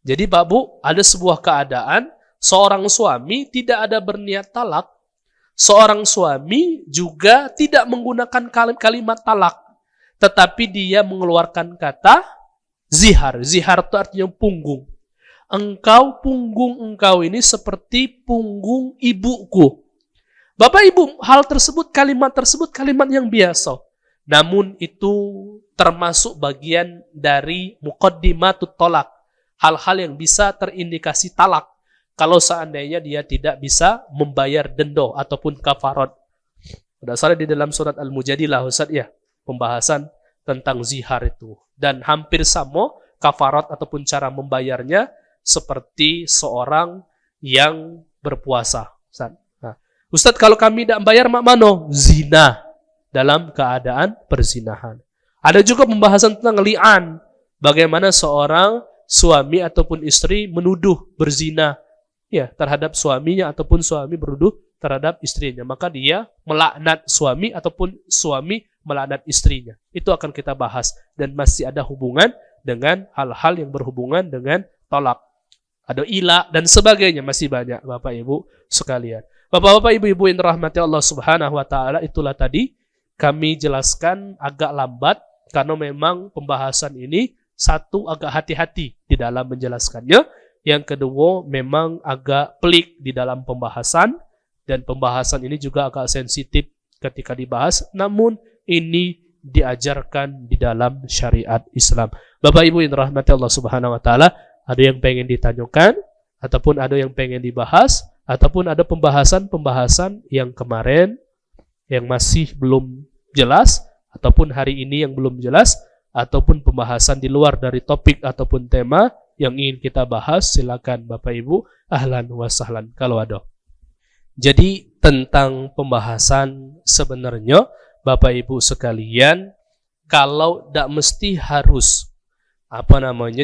Jadi Pak Bu, ada sebuah keadaan seorang suami tidak ada berniat talak, seorang suami juga tidak menggunakan kalimat talak, tetapi dia mengeluarkan kata zihar. Zihar itu artinya punggung. Punggung engkau ini seperti punggung ibuku. Bapak Ibu, kalimat tersebut kalimat yang biasa. Namun itu termasuk bagian dari muqaddimatut talak. Hal-hal yang bisa terindikasi talak. Kalau seandainya dia tidak bisa membayar denda ataupun kafarat. Berdasarkan di dalam surat Al-Mujadilah, Ustaz, ya, pembahasan tentang zihar itu. Dan hampir sama kafarat ataupun cara membayarnya seperti seorang yang berpuasa. Ustaz, kalau kami tidak bayar mak mano? Zina, dalam keadaan perzinahan. Ada juga pembahasan tentang li'an. Bagaimana seorang suami ataupun istri menuduh berzina, ya, terhadap suaminya ataupun suami menuduh terhadap istrinya, maka dia melaknat suami ataupun suami melaknat istrinya. Itu akan kita bahas, dan masih ada hubungan dengan hal-hal yang berhubungan dengan tolak. Ada ila dan sebagainya, masih banyak Bapak Ibu sekalian. Bapak-bapak, ibu-ibu yang dirahmati Allah Subhanahu wa taala, itulah tadi kami jelaskan agak lambat karena memang pembahasan ini satu agak hati-hati di dalam menjelaskannya. Yang kedua, memang agak pelik di dalam pembahasan, dan pembahasan ini juga agak sensitif ketika dibahas, namun ini diajarkan di dalam syariat Islam. Bapak Ibu yang dirahmati Allah Subhanahu wa taala, ada yang pengen ditanyakan ataupun ada yang pengen dibahas, ataupun ada pembahasan-pembahasan yang kemarin yang masih belum jelas, ataupun hari ini yang belum jelas, ataupun pembahasan di luar dari topik ataupun tema yang ingin kita bahas, silakan Bapak Ibu, ahlan wa sahlan kalau ada. Jadi tentang pembahasan sebenarnya Bapak Ibu sekalian, kalau tidak mesti harus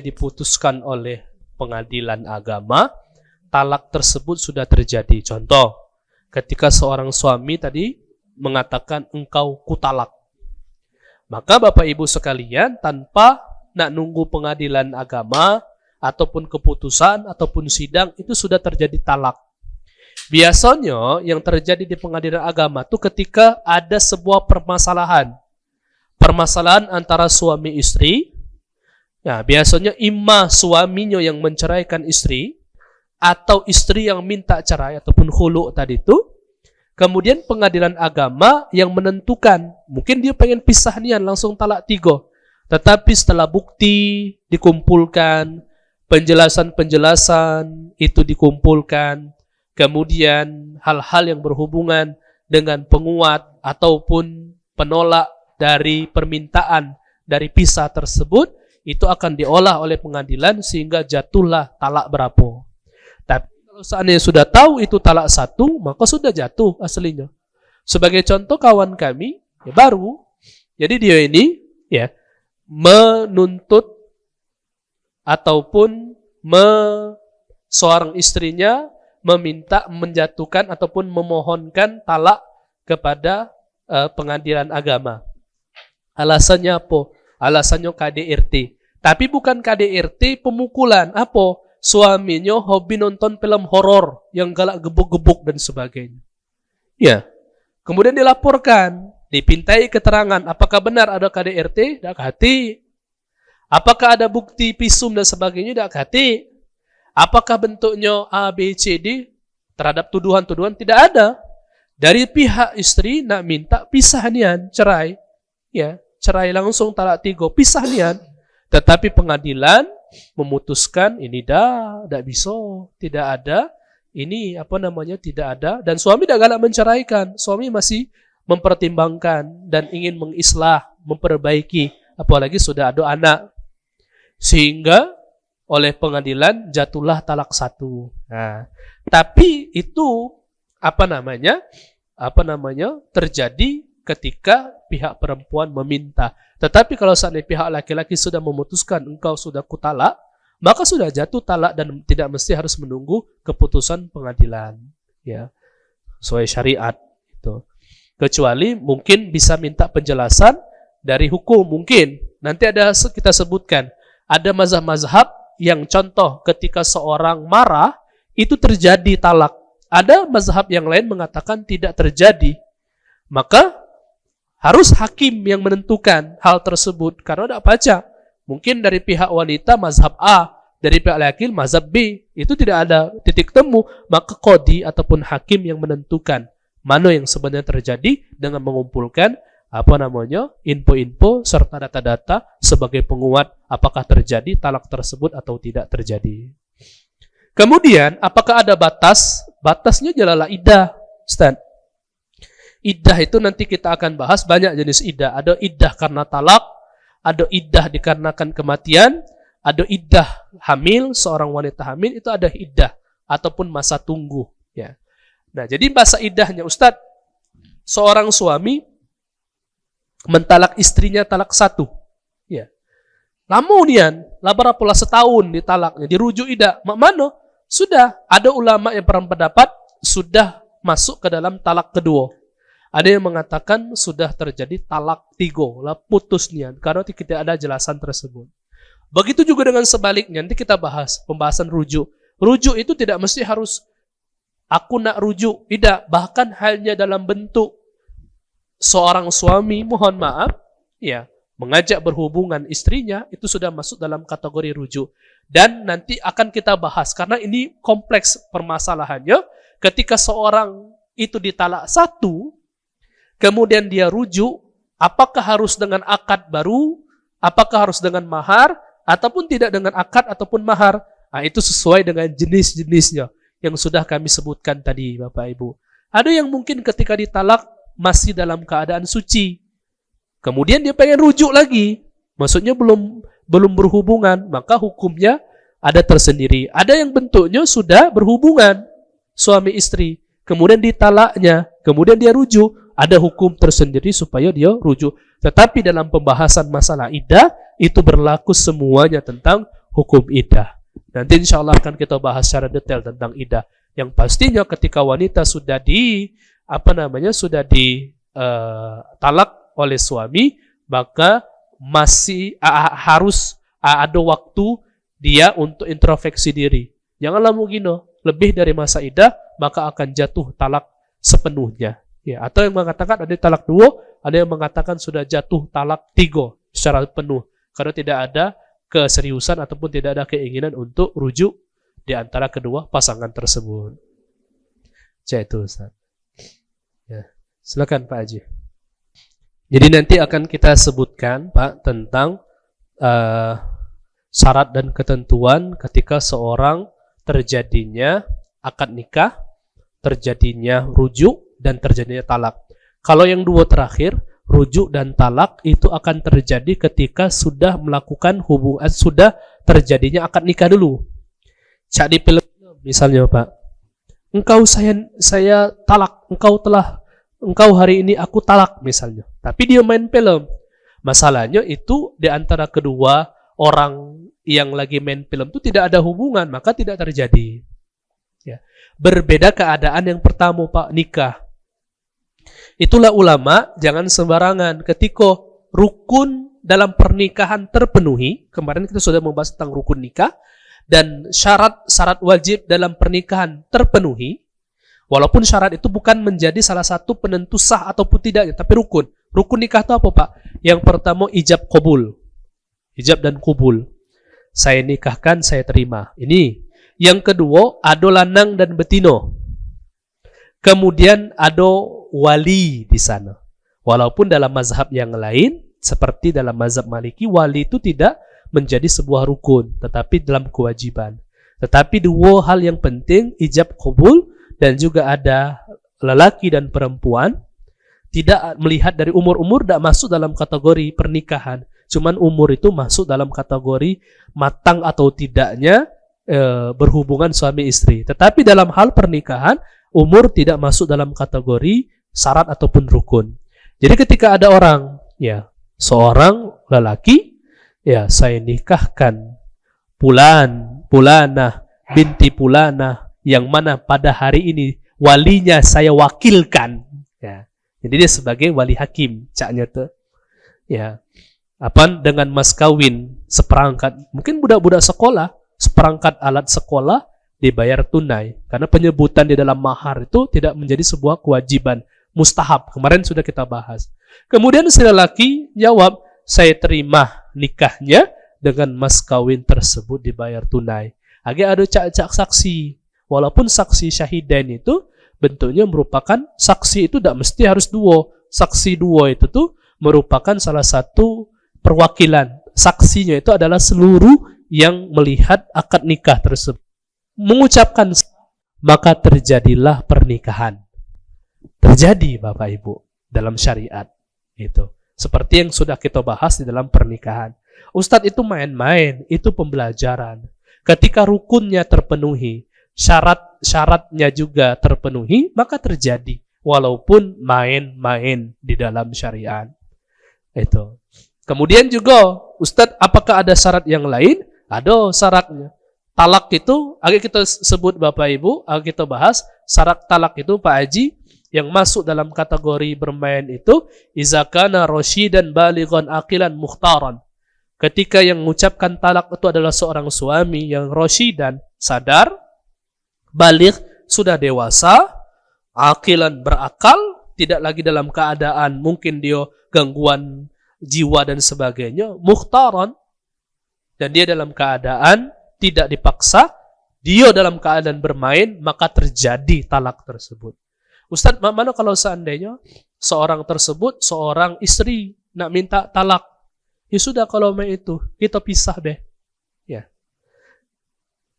diputuskan oleh pengadilan agama, talak tersebut sudah terjadi. Contoh, ketika seorang suami tadi mengatakan engkau kutalak, maka Bapak Ibu sekalian tanpa nak nunggu pengadilan agama ataupun keputusan ataupun sidang, itu sudah terjadi talak. Biasanya yang terjadi di pengadilan agama itu ketika ada sebuah permasalahan antara suami istri. Ya, biasanya imma suaminya yang menceraikan istri atau istri yang minta cerai ataupun khulu tadi itu. Kemudian pengadilan agama yang menentukan, mungkin dia pengen pisah nian langsung talak 3. Tetapi setelah bukti dikumpulkan, penjelasan-penjelasan itu dikumpulkan, kemudian hal-hal yang berhubungan dengan penguat ataupun penolak dari permintaan dari pisah tersebut, itu akan diolah oleh pengadilan sehingga jatuhlah talak berapa. Tapi kalau seandainya sudah tahu itu talak 1, maka sudah jatuh aslinya. Sebagai contoh kawan kami, ya baru, jadi dia ini ya menuntut ataupun seorang istrinya meminta menjatuhkan ataupun memohonkan talak kepada pengadilan agama. Alasannya apa? Alasannya KDRT. Tapi bukan KDRT pemukulan. Apa? Suaminya hobi nonton film horor yang galak gebuk-gebuk dan sebagainya. Ya. Kemudian dilaporkan, dipintai keterangan apakah benar ada KDRT? Tidak hati. Apakah ada bukti visum dan sebagainya? Tidak hati. Apakah bentuknya A, B, C, D terhadap tuduhan-tuduhan? Tidak ada. Dari pihak istri nak minta pisah nian, cerai. Ya, cerai langsung talak 3, pisah nian. Tetapi pengadilan memutuskan ini tidak bisa, tidak ada. Ini tidak ada. Dan suami tidak galak menceraikan. Suami masih mempertimbangkan dan ingin mengislah, memperbaiki. Apalagi sudah ada anak. Sehingga oleh pengadilan jatuhlah talak 1. Nah, tapi itu terjadi ketika pihak perempuan meminta. Tetapi kalau seandainya pihak laki-laki sudah memutuskan engkau sudah kutalak, maka sudah jatuh talak dan tidak mesti harus menunggu keputusan pengadilan. Ya, sesuai syariat itu. Kecuali mungkin bisa minta penjelasan dari hukum, mungkin nanti ada kita sebutkan. Ada mazhab-mazhab yang contoh ketika seorang marah itu terjadi talak. Ada mazhab yang lain mengatakan tidak terjadi. Maka harus hakim yang menentukan hal tersebut karena tidak baca. Mungkin dari pihak wanita mazhab A, dari pihak laki mazhab B, itu tidak ada titik temu, maka qadhi ataupun hakim yang menentukan mana yang sebenarnya terjadi dengan mengumpulkan info-info serta data-data sebagai penguat apakah terjadi talak tersebut atau tidak terjadi. Kemudian, apakah ada batas? Batasnya adalah iddah, Ustaz. Iddah itu nanti kita akan bahas banyak jenis iddah. Ada iddah karena talak, ada iddah dikarenakan kematian, ada iddah hamil, seorang wanita hamil itu ada iddah ataupun masa tunggu. Ya. Nah, jadi masa iddahnya, Ustaz, seorang suami mentalak istrinya talak 1. Ya. Lamunian, labara pula setahun ditalaknya, dirujuk iddah. Mak mana? Sudah, ada ulama yang berpendapat sudah masuk ke dalam talak kedua. Ada yang mengatakan sudah terjadi talak 3, lah putus nian, karena tidak ada jelasan tersebut. Begitu juga dengan sebaliknya, nanti kita bahas pembahasan rujuk. Rujuk itu tidak mesti harus aku nak rujuk, tidak. Bahkan hanya dalam bentuk seorang suami, mohon maaf, ya, mengajak berhubungan istrinya, itu sudah masuk dalam kategori rujuk. Dan nanti akan kita bahas, karena ini kompleks permasalahannya, ketika seorang itu ditalak 1, kemudian dia rujuk, apakah harus dengan akad baru, apakah harus dengan mahar, ataupun tidak dengan akad ataupun mahar. Nah, itu sesuai dengan jenis-jenisnya yang sudah kami sebutkan tadi, Bapak Ibu. Ada yang mungkin ketika ditalak masih dalam keadaan suci, kemudian dia pengen rujuk lagi, maksudnya belum berhubungan, maka hukumnya ada tersendiri. Ada yang bentuknya sudah berhubungan suami istri, kemudian ditalaknya, kemudian dia rujuk, ada hukum tersendiri supaya dia rujuk. Tetapi dalam pembahasan masalah iddah, itu berlaku semuanya tentang hukum iddah. Nanti insya Allah akan kita bahas secara detail tentang iddah. Yang pastinya ketika wanita sudah talak oleh suami, maka masih harus ada waktu dia untuk introspeksi diri. Janganlah mungkin lebih dari masa iddah, maka akan jatuh talak sepenuhnya. Ya, atau yang mengatakan ada talak 2, ada yang mengatakan sudah jatuh talak 3 secara penuh. Karena tidak ada keseriusan ataupun tidak ada keinginan untuk rujuk di antara kedua pasangan tersebut. Itu Ustaz. Ya, silakan Pak Haji. Jadi nanti akan kita sebutkan Pak tentang syarat dan ketentuan ketika seorang terjadinya akad nikah, terjadinya rujuk, dan terjadinya talak. Kalau yang 2 terakhir, rujuk dan talak itu akan terjadi ketika sudah melakukan hubungan, sudah terjadinya akad nikah dulu. Cak di film misalnya Pak, engkau saya talak, engkau hari ini aku talak misalnya. Tapi dia main film. Masalahnya itu di antara kedua orang yang lagi main film itu tidak ada hubungan, maka tidak terjadi. Ya. Berbeda keadaan yang pertama Pak, nikah. Itulah ulama jangan sembarangan ketika rukun dalam pernikahan terpenuhi. Kemarin kita sudah membahas tentang rukun nikah dan syarat wajib dalam pernikahan terpenuhi. Walaupun syarat itu bukan menjadi salah satu penentu sah ataupun tidaknya, tapi rukun. Rukun nikah itu apa Pak? Yang pertama ijab qabul. Ijab dan qabul. Saya nikahkan, saya terima. Ini. Yang kedua, ado lanang dan betino. Kemudian ado wali di sana. Walaupun dalam mazhab yang lain, seperti dalam mazhab Maliki, wali itu tidak menjadi sebuah rukun, tetapi dalam kewajiban. Tetapi 2 hal yang penting, ijab qabul, dan juga ada lelaki dan perempuan, tidak melihat dari umur tidak masuk dalam kategori pernikahan. Cuman umur itu masuk dalam kategori matang atau tidaknya berhubungan suami istri. Tetapi dalam hal pernikahan, umur tidak masuk dalam kategori syarat ataupun rukun. Jadi ketika ada orang, ya, seorang lelaki, ya, saya nikahkan Pulanah binti Pulanah yang mana pada hari ini walinya saya wakilkan. Ya. Jadi dia sebagai wali hakim, caknya tuh. Ya. Dengan mas kawin seperangkat, mungkin budak-budak sekolah, seperangkat alat sekolah dibayar tunai. Karena penyebutan di dalam mahar itu tidak menjadi sebuah kewajiban, mustahab. Kemarin sudah kita bahas. Kemudian si lelaki jawab, saya terima nikahnya dengan mas kawin tersebut dibayar tunai. Agak ada cak-cak saksi. Walaupun saksi syahidain itu bentuknya merupakan saksi itu tidak mesti harus 2. Saksi 2 itu tuh merupakan salah satu perwakilan. Saksinya itu adalah seluruh yang melihat akad nikah tersebut. Mengucapkan, maka terjadilah pernikahan. Terjadi Bapak Ibu dalam syariat. Itu. Seperti yang sudah kita bahas di dalam pernikahan. Ustadz itu main-main, itu pembelajaran. Ketika rukunnya terpenuhi, syarat-syaratnya juga terpenuhi, maka terjadi. Walaupun main-main di dalam syariat. Itu. Kemudian juga, Ustadz, apakah ada syarat yang lain? Ada syaratnya. Talak itu, agak kita sebut Bapak Ibu, agak kita bahas, syarat talak itu Pak Haji, yang masuk dalam kategori bermain itu, izakana rasyidan balighan aqilan mukhtaran. Ketika yang mengucapkan talak itu adalah seorang suami yang rasyidan, sadar, baligh, sudah dewasa, aqilan berakal, tidak lagi dalam keadaan mungkin dia gangguan jiwa dan sebagainya, mukhtaran, dan dia dalam keadaan tidak dipaksa, dia dalam keadaan bermain, maka terjadi talak tersebut. Ustadz, mana kalau seandainya seorang tersebut, seorang istri nak minta talak, ya sudah kalau main itu, kita pisah deh. Ya.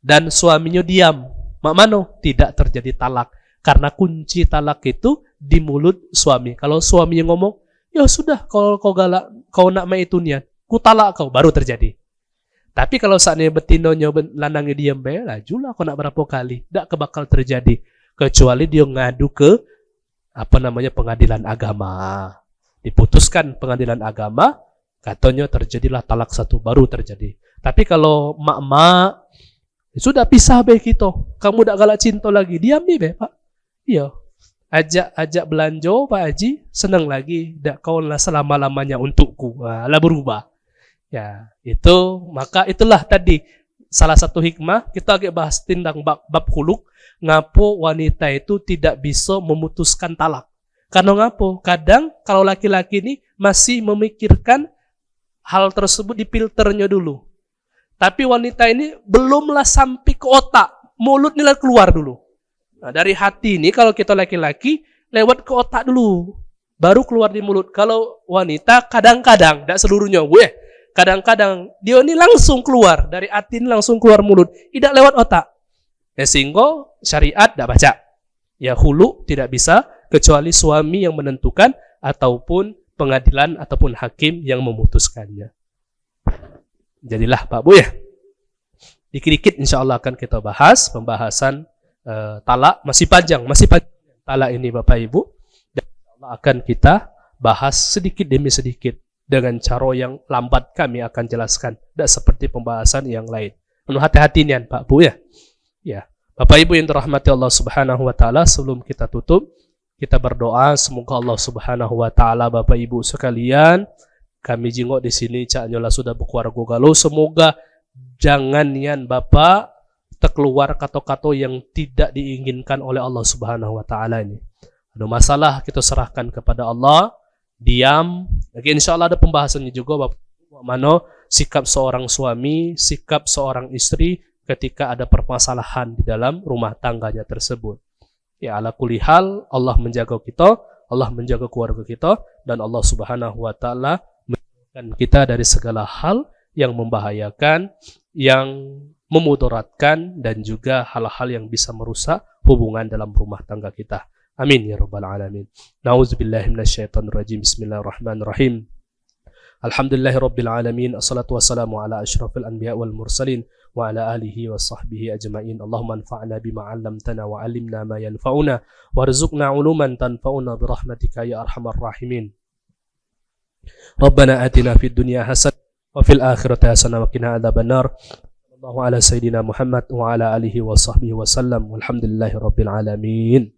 Dan suaminya diam, mana tidak terjadi talak. Karena kunci talak itu di mulut suami. Kalau suaminya ngomong, ya sudah, kalau kau galak, kau nak main itu niat, ku talak kau, baru terjadi. Tapi kalau saatnya betinonya lanangnya diam, lajulah kau nak berapa kali, tidak kebakal terjadi. kecuali dia ngadu ke pengadilan agama. Diputuskan pengadilan agama, katanya terjadilah talak satu, baru terjadi. Tapi kalau mak-mak sudah pisah be kita, kamu dak galak cinta lagi, diam be Pak. Iya. Ajak belanja Pak Haji, senang lagi, dak kau lah selama-lamanya untukku. Lah berubah. Ya, maka itulah tadi salah satu hikmah kita agak bahas tentang bab khuluk, ngapo wanita itu tidak bisa memutuskan talak. Karena ngapo? Kadang kalau laki-laki ini masih memikirkan hal tersebut di filternya dulu. Tapi wanita ini belumlah sampai ke otak, mulut nilai keluar dulu. Nah, dari hati ini kalau kita laki-laki lewat ke otak dulu, baru keluar di mulut. Kalau wanita kadang-kadang, tidak seluruhnya, kadang-kadang dia ini langsung keluar dari hati ini langsung keluar mulut, tidak lewat otak. Ya, sehingga syariat tidak baca. Ya khulu tidak bisa kecuali suami yang menentukan ataupun pengadilan ataupun hakim yang memutuskannya. Jadilah Pak Bu ya. Dikit-dikit insya Allah akan kita bahas pembahasan talak, masih panjang talak ini Bapak Ibu. Dan insya Allah akan kita bahas sedikit demi sedikit dengan cara yang lambat kami akan jelaskan. Tidak seperti pembahasan yang lain. Penuh hati-hati nian Pak Bu ya. Ya, Bapak Ibu yang dirahmati Allah Subhanahu wa taala, sebelum kita tutup, kita berdoa semoga Allah Subhanahu wa taala Bapak Ibu sekalian, kami jingok di sini cak nyola sudah berkeluarga galau, semoga jangan nian Bapak terkeluar kata-kata yang tidak diinginkan oleh Allah Subhanahu wa taala ini. Ada masalah kita serahkan kepada Allah, diam. Lagi insyaallah ada pembahasannya juga Bapak mana sikap seorang suami, sikap seorang istri ketika ada permasalahan di dalam rumah tangganya tersebut. Ya ala kulli hal Allah menjaga kita, Allah menjaga keluarga kita, dan Allah Subhanahu wa taala menjauhkan kita dari segala hal yang membahayakan, yang memudaratkan, dan juga hal-hal yang bisa merusak hubungan dalam rumah tangga kita. Amin ya rabbal alamin. Nauzubillahi minasyaitonir rajim. Bismillahirrahmanirrahim. Alhamdulillahirabbil alamin. Assalatu wassalamu ala asyrafil anbiya wal mursalin wa ala alihi wa sahbihi ajma'in. Allahumma anfa'na bima 'allamtana wa 'allimna ma yanfa'una warzuqna 'uluman tanfa'una bi rahmatika ya arhamar rahimin. Rabbana atina fid dunya hasanah wa fil akhirati hasanah wa qina adzabannar. Sallallahu ala sayidina Muhammad wa ala alihi wa sahbihi wa sallam. Walhamdulillahirabbil alamin.